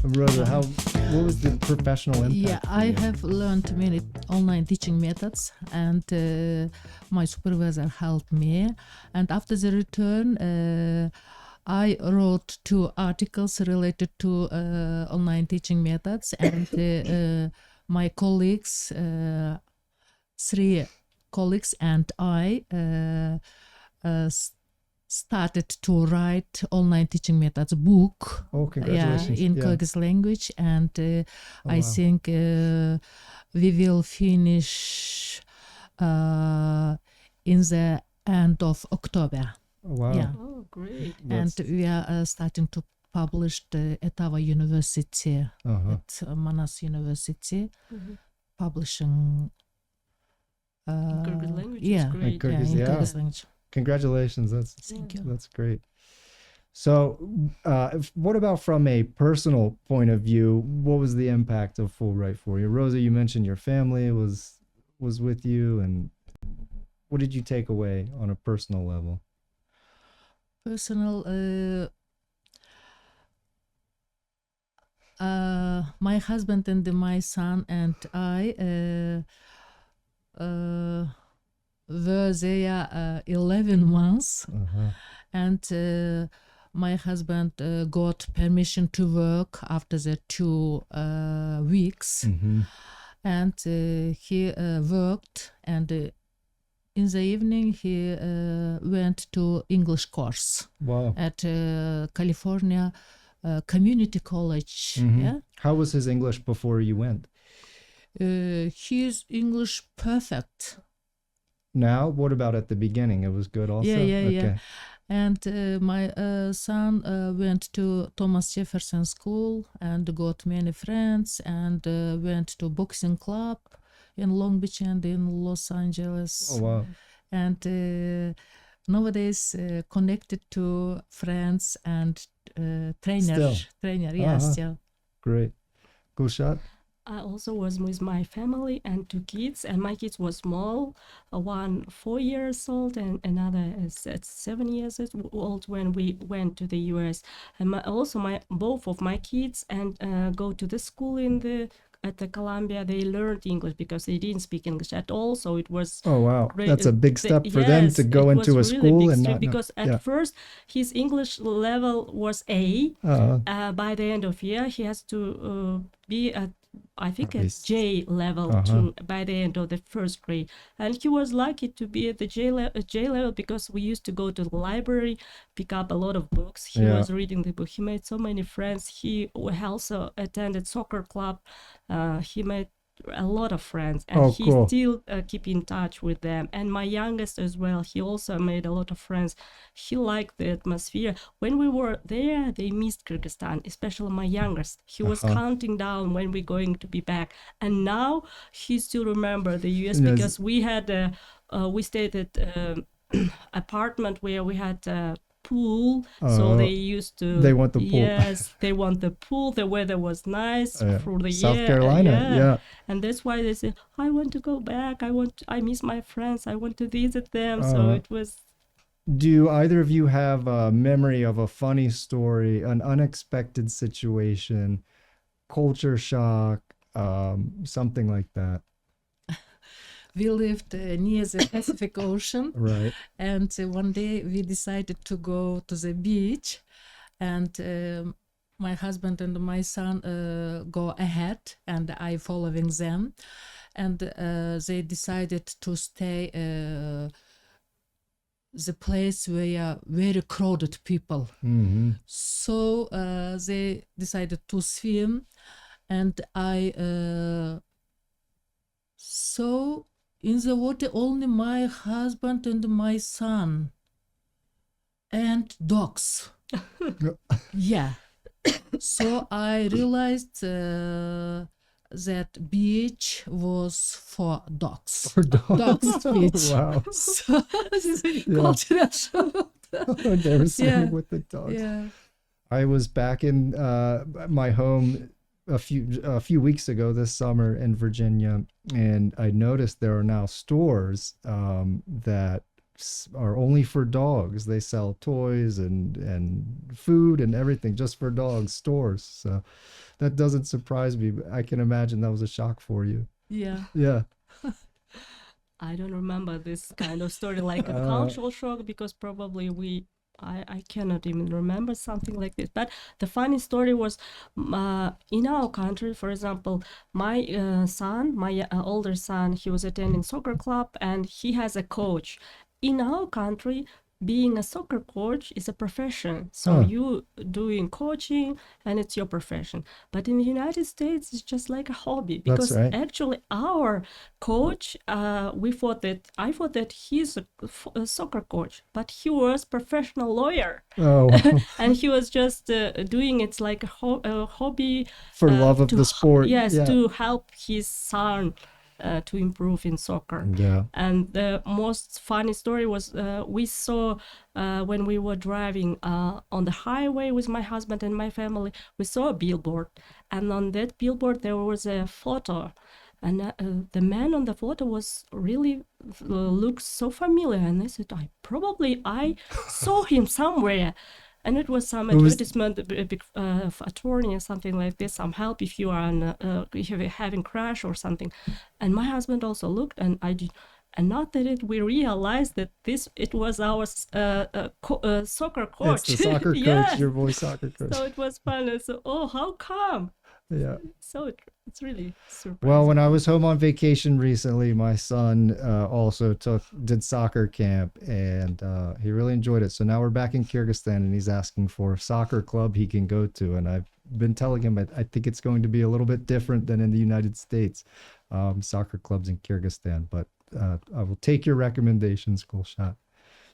Rosa, what was the professional impact? Yeah, I have learned many online teaching methods, and my supervisor helped me. And after the return, I wrote 2 articles related to online teaching methods, and my colleagues, 3 colleagues, and I started to write online teaching methods book. Oh, congratulations. In Kyrgyz language, and I think we will finish in the end of October. Oh, wow. Yeah. Oh, great. And we are starting to publish at our university, at Manas University, publishing Kyrgyz language yeah, is great. Kyrgyz, in yeah. Kyrgyz language. Congratulations. Thank you. That's great. So, what about from a personal point of view? What was the impact of Fulbright for you? Rosa, you mentioned your family was with you, and what did you take away on a personal level? Personal, my husband and my son and I were there 11 months, and my husband got permission to work after the 2 weeks, and he worked, and in the evening he went to English course at California Community College. Yeah? How was his English before you went? His English perfect. Now, what about at the beginning? It was good also? Yeah. And my son went to Thomas Jefferson School and got many friends, and went to boxing club in Long Beach and in Los Angeles. Oh, wow. And nowadays connected to friends and trainer. Still. Great. Gulshat? I also was with my family and 2 kids, and my kids were small, one 4 years old and another is 7 years old when we went to the US. And both of my kids and go to the school at the Columbia. They learned English because they didn't speak English at all, so it was great. That's a big step for them to go into a school and not because at first his English level was A. By the end of year he has to be at, I think, at J level by the end of the 1st grade, and he was lucky to be at the J level because we used to go to the library, pick up a lot of books. He was reading the book. He made so many friends. He also attended soccer club. He made a lot of friends, and he still keep in touch with them. And my youngest as well, he also made a lot of friends. He liked the atmosphere. When we were there, they missed Kyrgyzstan, especially my youngest. He was counting down when we're going to be back, and now he still remember the US because we had we stayed at apartment where we had pool, so they want the pool. Yes, they want the pool. The weather was nice for the South Carolina. And that's why they say, I want to go back. I miss my friends. I want to visit them. So it was. Do either of you have a memory of a funny story, an unexpected situation, culture shock, something like that? We lived near the Pacific Ocean, right? And one day we decided to go to the beach, and my husband and my son go ahead, and I following them, and they decided to stay the place where very crowded people. So they decided to swim, and I saw in the water only my husband and my son and dogs. Yeah. So I realized that beach was for dogs. For dogs. Dogs beach. Wow. So this is a cultural shock. They were swimming with the dogs. Yeah. I was back in my home a few weeks ago this summer in Virginia, and I noticed there are now stores that are only for dogs. They sell toys and food and everything just for dogs, stores. So that doesn't surprise me. I can imagine that was a shock for you. Yeah. Yeah. I don't remember this kind of story like a cultural shock, because probably I cannot even remember something like this. But the funny story was in our country, for example, my son, my older son, he was attending soccer club and he has a coach. In our country, being a soccer coach is a profession. So you doing coaching and it's your profession. But in the United States, it's just like a hobby, because actually our coach, I thought that he's a soccer coach, but he was professional lawyer. Oh. And he was just doing it like a hobby. For love of the sport. Yes, to help his son to improve in soccer. Yeah. And the most funny story was we saw when we were driving on the highway with my husband and my family, we saw a billboard, and on that billboard there was a photo, and the man on the photo was really looks so familiar, and I said, I saw him somewhere. And it was some advertisement of attorney or something like this, some help if you are if you're having crash or something. And my husband also looked, and and not that we realized that it was our soccer coach. It's the soccer coach, your boy soccer coach. So it was fun. And so, how come? Yeah. So it's really surprising. Well, when I was home on vacation recently, my son also did soccer camp, and he really enjoyed it. So now we're back in Kyrgyzstan, and he's asking for a soccer club he can go to. And I've been telling him I think it's going to be a little bit different than in the United States, soccer clubs in Kyrgyzstan. But I will take your recommendations, Gulshat.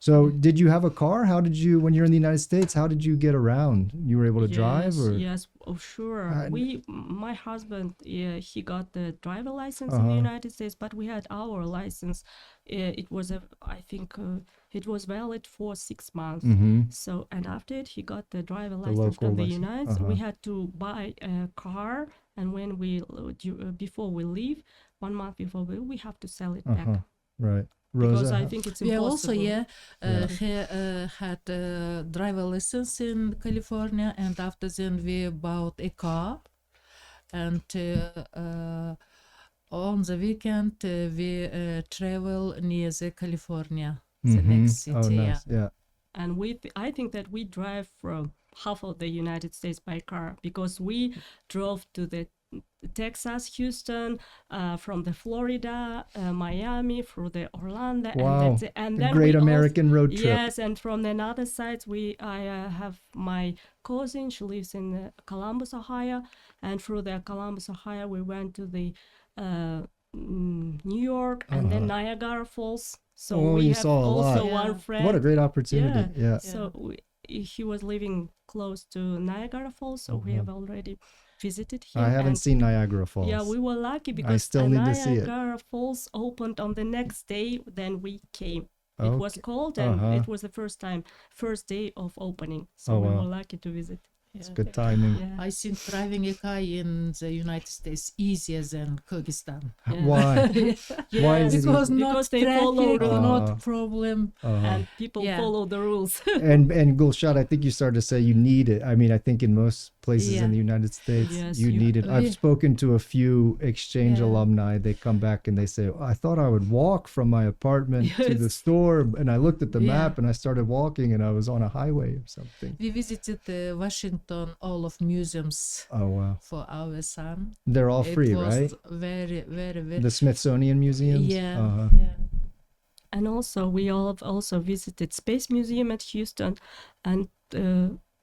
So did you have a car? How did you, when you're in the United States, how did you get around? You were able to drive? Or? Yes, sure. My husband, he got the driver license in the United States, but we had our license. It was, I think, it was valid for 6 months. Mm-hmm. So, and after it, he got the driver license from the United States. We had to buy a car, and when before we leave, 1 month before we have to sell it back. Right. Because Rosa, I think it's We impossible. also, he had a driver license in California, and after then we bought a car, and on the weekend we travel near the California, the next city. Oh, nice. Yeah. And I think that we drive from half of the United States by car, because we drove to the Texas, Houston, from the Florida, Miami, through the Orlando, Wow. and A then great we American road trip. Yes, and from another side, I have my cousin. She lives in Columbus, Ohio, and through the Columbus, Ohio, we went to the New York and then Niagara Falls. So we you have saw a also lot. one friend. What a great opportunity. Yeah. So he was living close to Niagara Falls, so we have already visited him. I haven't seen Niagara Falls. Yeah, we were lucky because I still need to see it. Niagara Falls opened on the next day. Then we came. It Okay. was cold, and it was the first day of opening. So we were lucky to visit. It's good timing. Yeah. I think driving a car in the United States easier than Kyrgyzstan. Why? Why is it Because easy? not Because they follow traffic, the not problem. and people follow the rules. And Gulshat, I think you started to say you need it. I mean, I think in most places in the United States, Yes, you need it. I've spoken to a few exchange alumni. They come back and they say, I thought I would walk from my apartment to the store. And I looked at the map and I started walking and I was on a highway or something. We visited Washington, all of museums Oh, wow. for our son. They're all free, It was right? very, very, very. The Smithsonian museums? Yeah. And also, we all have also visited Space Museum at Houston, and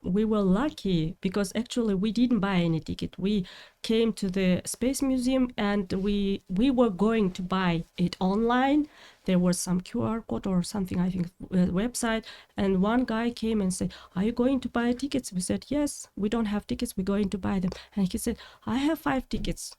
we were lucky because actually we didn't buy any ticket. We came to the Space Museum and we were going to buy it online. There was some QR code or something, I think, website, and one guy came and said, "Are you going to buy tickets?" We said, "Yes, we don't have tickets, we're going to buy them." And he said, "I have 5 tickets.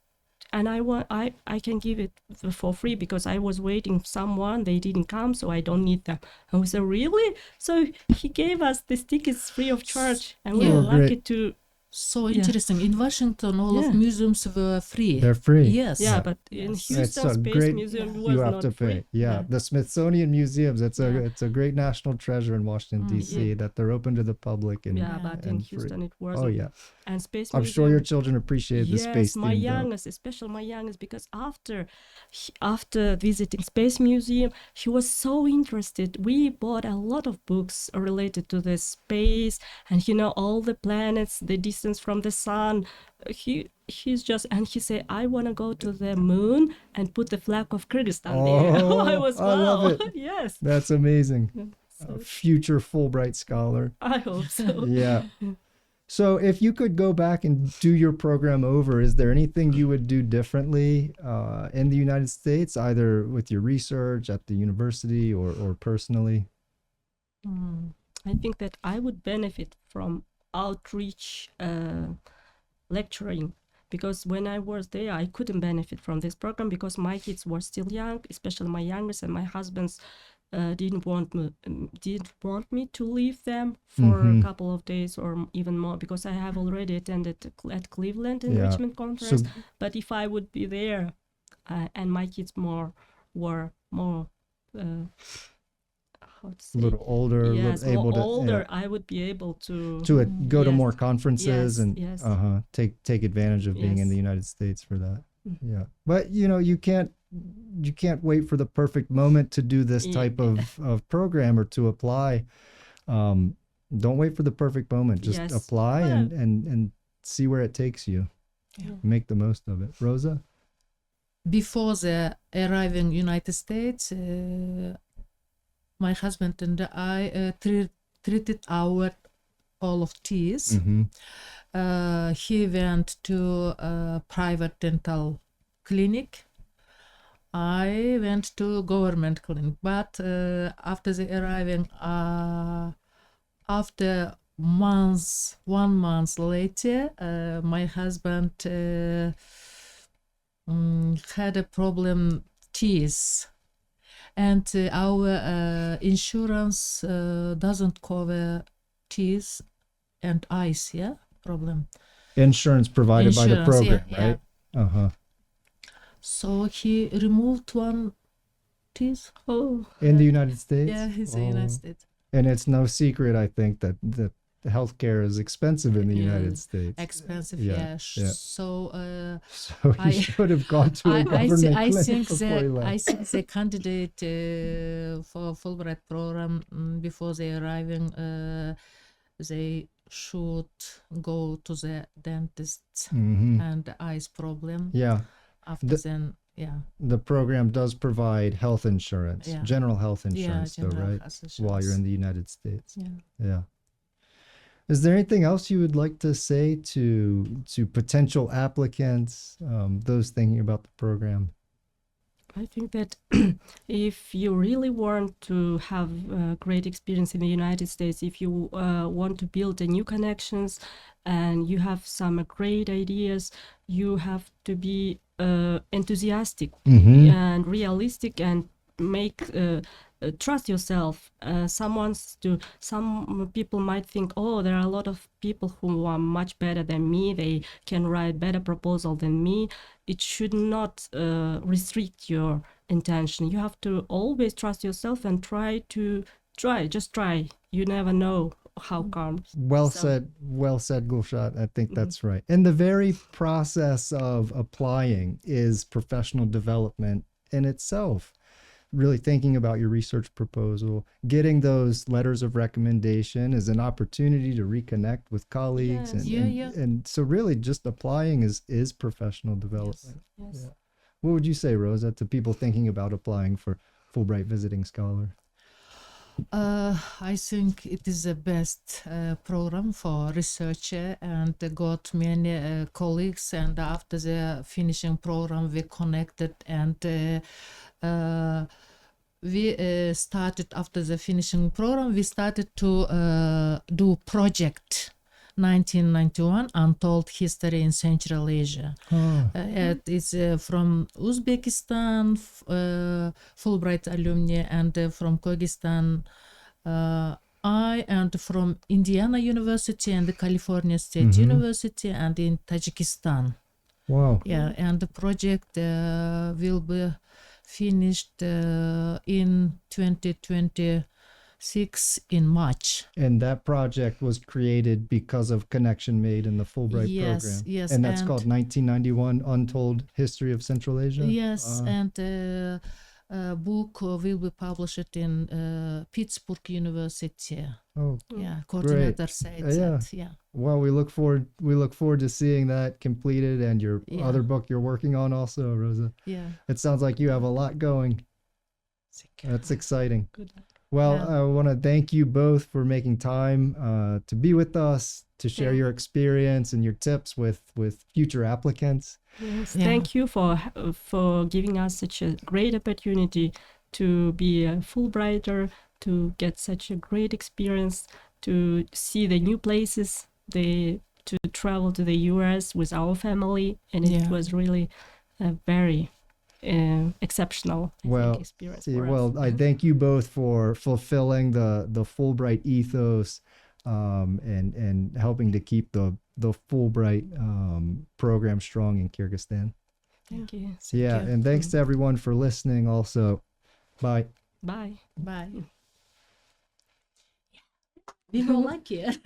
And I can give it for free because I was waiting for someone, they didn't come, so I don't need them." And we said, "Really?" So he gave us these tickets free of charge, and we were lucky to So interesting. In Washington, all of museums were free. They're free. Yes. Yeah, but in Houston Space Museum was you have not to pay. free. Yeah, the Smithsonian Museums. It's a great national treasure in Washington D.C. that they're open to the public and but in Houston it wasn't. Oh yeah. And Space I'm Museum, sure your children appreciate the space theme. My youngest, especially my youngest, because after visiting Space Museum, he was so interested. We bought a lot of books related to the space and all the planets, the distance from the sun. He's just, and he said, I want to go to the moon and put the flag of Kyrgyzstan there. I was, wow. I love it. Yes. That's amazing. A future Fulbright scholar. I hope so. Yeah. So if you could go back and do your program over, is there anything you would do differently in the United States, either with your research at the university or personally? I think that I would benefit from outreach lecturing, because when I was there, I couldn't benefit from this program because my kids were still young, especially my youngest, and my husband's didn't want me to leave them for a couple of days or even more, because I have already attended at Cleveland enrichment conference. But if I would be there, and my kids were more how to say, a little older, older, I would be able to go to more conferences and take advantage of being in the United States for that. Yeah, but you can't wait for the perfect moment to do this type of program or to apply. Don't wait for the perfect moment. Just apply and see where it takes you. Make the most of it. Rosa? Before the arriving United States, my husband and I treated our all of teeth. He went to a private dental clinic. I went to government clinic, but after the arriving, after 1 month later, my husband had a problem teeth, and our insurance doesn't cover teeth and eyes. Problem. Insurance provided by the program, right? So he removed one tooth. In the United States? Yeah, he's in the United States. And it's no secret, I think, that the healthcare is expensive in the United States. Expensive, So he should have gone to a government clinic before he left. I think the candidate for Fulbright program, before they arriving, they should go to the dentist and eyes problem. After then, the program does provide health insurance, general health insurance, while you're in the United States. Is there anything else you would like to say to potential applicants, those thinking about the program? I think that if you really want to have a great experience in the United States, if you want to build new connections and you have some great ideas, you have to be enthusiastic and realistic and make trust yourself. Some people might think, there are a lot of people who are much better than me, they can write better proposal than me. It should not restrict your intention. You have to always trust yourself and just try. You never know how comes. Well said, Gulshat. I think that's right. And the very process of applying is professional development in itself. Really thinking about your research proposal, getting those letters of recommendation is an opportunity to reconnect with colleagues. And so really just applying is professional development. Yes. What would you say, Rosa, to people thinking about applying for Fulbright Visiting Scholar? I think it is the best program for researcher, and got many colleagues, and after the finishing program we connected, and we started after the finishing program, we started to do project 1991 Untold History in Central Asia. It is from Uzbekistan, Fulbright alumni, and from Kyrgyzstan, I and from Indiana University and the California State University and in Tajikistan. Wow. Yeah, and the project will be finished in 2026 in March. And that project was created because of connection made in the Fulbright Yes, program. yes, And that's and- called 1991 Untold History of Central Asia? Yes, and book will be published in Pittsburgh University. Oh, Yeah, coordinator said that. Yeah. well, we look forward to seeing that completed and your other book you're working on also, Rosa. Yeah. It sounds like you have a lot going. That's exciting. Good luck. Well, Yeah. I want to thank you both for making time to be with us, to share your experience and your tips with future applicants. Yes, Yeah. thank you for giving us such a great opportunity to be a Fulbrighter, to get such a great experience, to see the new places, to travel to the US with our family, and it Yeah. was really a very exceptional experience. For us. I thank you both for fulfilling the Fulbright ethos and helping to keep the Fulbright program strong in Kyrgyzstan. Thank you. Yeah, and thanks to everyone for listening also. Bye. Bye. Bye. We go like it.